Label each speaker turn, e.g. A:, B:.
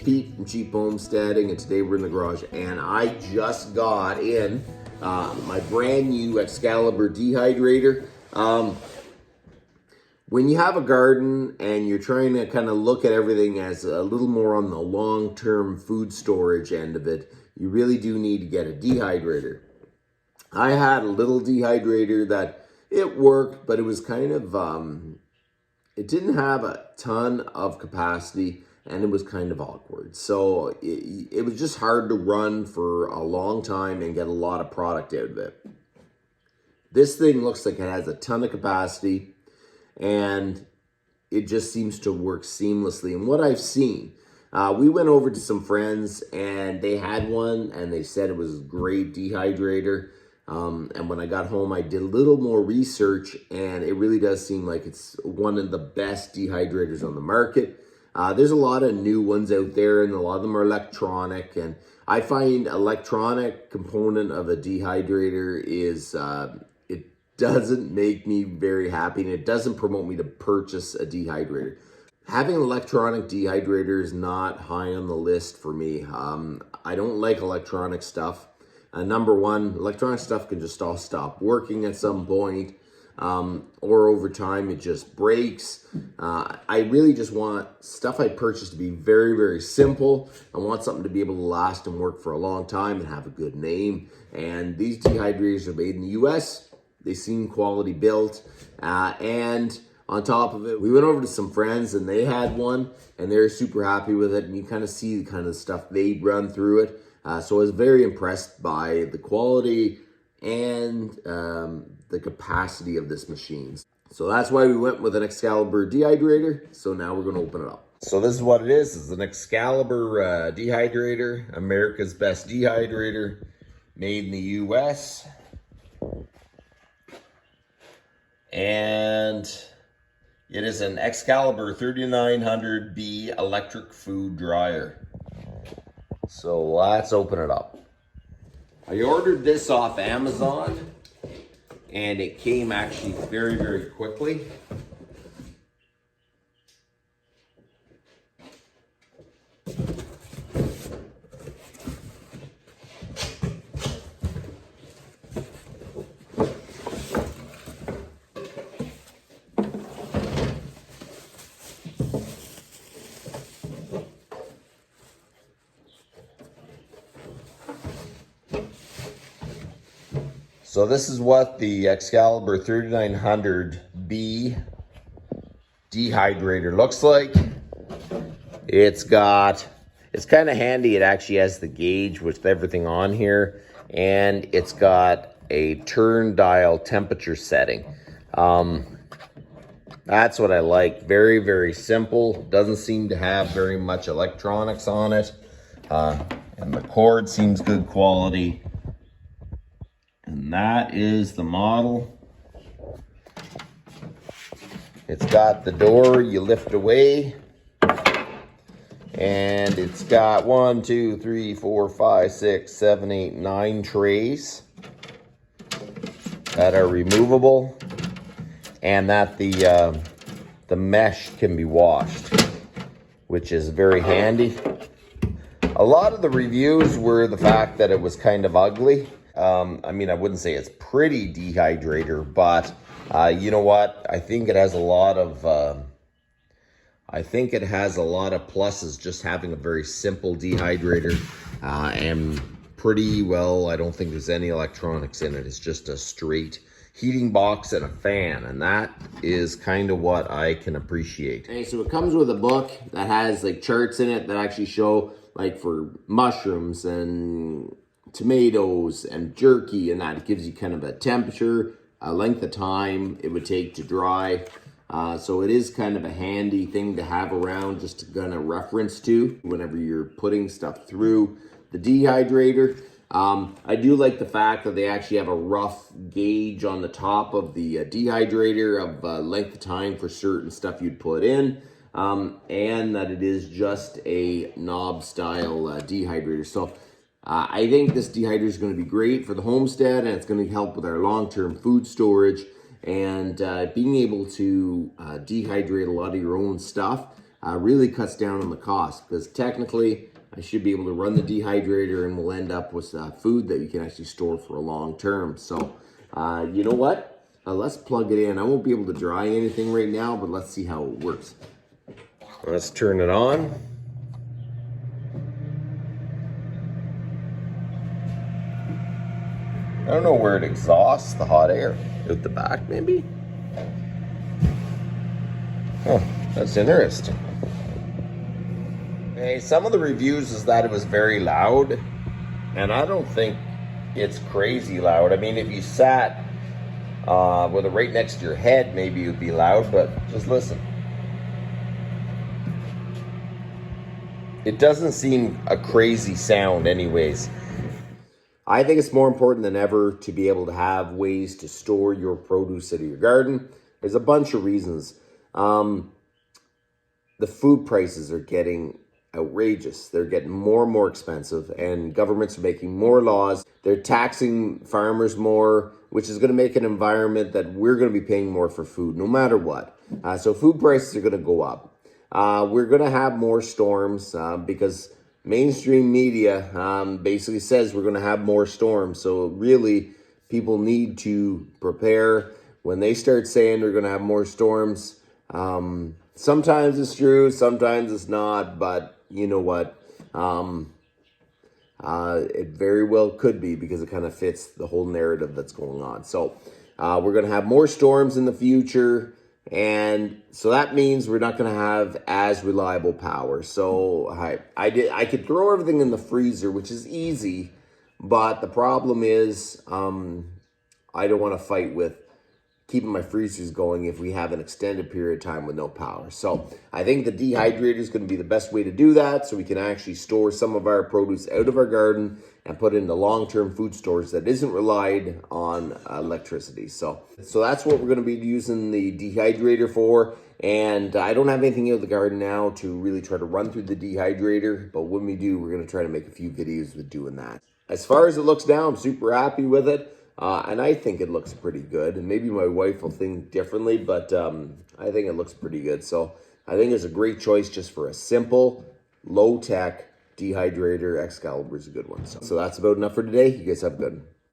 A: Pete from Cheap Homesteading, and today we're in the garage, and I just got in my brand new Excalibur dehydrator. When you have a garden and you're trying to kind of look at everything as a little more on the long-term food storage end of it, you really do need to get a dehydrator. I had a little dehydrator that it worked, but it was kind of, it didn't have a ton of capacity and it was kind of awkward. So it was just hard to run for a long time and get a lot of product out of it. This thing looks like it has a ton of capacity and it just seems to work seamlessly. And what I've seen, we went over to some friends and they had one and they said it was a great dehydrator. And when I got home, I did a little more research and it really does seem like it's one of the best dehydrators on the market. There's a lot of new ones out there and a lot of them are electronic, and I find electronic component of a dehydrator is, it doesn't make me very happy and it doesn't promote me to purchase a dehydrator. Having an electronic dehydrator is not high on the list for me. I don't like electronic stuff. Number one, electronic stuff can just all stop working at some point, or over time it just breaks. I really just want stuff I purchase to be very, very simple. I want something to be able to last and work for a long time and have a good name. And these dehydrators are made in the US. They seem quality built. And on top of it, we went over to some friends and they had one and they're super happy with it. And you kind of see the kind of stuff they run through it. So I was very impressed by the quality and the capacity of this machine. So that's why we went with an Excalibur dehydrator. So now we're going to open it up. So this is what it is. It's an Excalibur dehydrator, America's best dehydrator, made in the US. And it is an Excalibur 3900B electric food dryer. So let's open it up. I ordered this off Amazon and it came actually very, very quickly. So this is what the Excalibur 3900B dehydrator looks like. It's kind of handy. It actually has the gauge with everything on here, and it's got a turn dial temperature setting. That's what I like. Very, very simple. Doesn't seem to have very much electronics on it. And the cord seems good quality. And that is the model. It's got the door you lift away. And it's got 1, 2, 3, 4, 5, 6, 7, 8, 9 trays that are removable. And that the mesh can be washed, which is very handy. A lot of the reviews were the fact that it was kind of ugly. I mean, I wouldn't say it's pretty dehydrator, but you know what? I think it has a lot of pluses just having a very simple dehydrator, and pretty well, I don't think there's any electronics in it. It's just a straight heating box and a fan, and that is kind of what I can appreciate. Okay, so it comes with a book that has like charts in it that actually show like for mushrooms and tomatoes and jerky, and that it gives you kind of a temperature, a length of time it would take to dry. So it is kind of a handy thing to have around just to kind of reference to whenever you're putting stuff through the dehydrator. I do like the fact that they actually have a rough gauge on the top of the dehydrator of length of time for certain stuff you'd put in, and that it is just a knob style dehydrator. So I think this dehydrator is going to be great for the homestead, and it's going to help with our long-term food storage and being able to dehydrate a lot of your own stuff. really cuts down on the cost, because technically I should be able to run the dehydrator and we'll end up with food that you can actually store for a long term. So you know what? Let's plug it in. I won't be able to dry anything right now, but let's see how it works. Let's turn it on. I don't know where it exhausts the hot air. Out the back, maybe? Oh, that's interesting. Okay, some of the reviews is that it was very loud, and I don't think it's crazy loud. I mean, if you sat with it right next to your head, maybe it would be loud, but just listen. It doesn't seem a crazy sound anyways. I think it's more important than ever to be able to have ways to store your produce out of your garden. There's a bunch of reasons. The food prices are getting outrageous. They're getting more and more expensive, and governments are making more laws. They're taxing farmers more, which is going to make an environment that we're going to be paying more for food, no matter what. So food prices are going to go up. We're going to have more storms because mainstream media basically says we're going to have more storms. So really, people need to prepare. When they start saying they're going to have more storms, sometimes it's true, sometimes it's not, but you know what? It very well could be, because it kind of fits the whole narrative that's going on. So we're going to have more storms in the future. And so that means we're not going to have as reliable power. So I could throw everything in the freezer, which is easy, but the problem is I don't want to fight with keeping my freezers going if we have an extended period of time with no power. So I think the dehydrator is going to be the best way to do that, so we can actually store some of our produce out of our garden and put it into long-term food stores that isn't relied on electricity. So that's what we're going to be using the dehydrator for. And I don't have anything out of the garden now to really try to run through the dehydrator, but when we do, we're going to try to make a few videos with doing that. As far as it looks now, I'm super happy with it. And I think it looks pretty good. And maybe my wife will think differently, but I think it looks pretty good. So I think it's a great choice just for a simple, low-tech dehydrator. Excalibur is a good one. So that's about enough for today. You guys have a good one.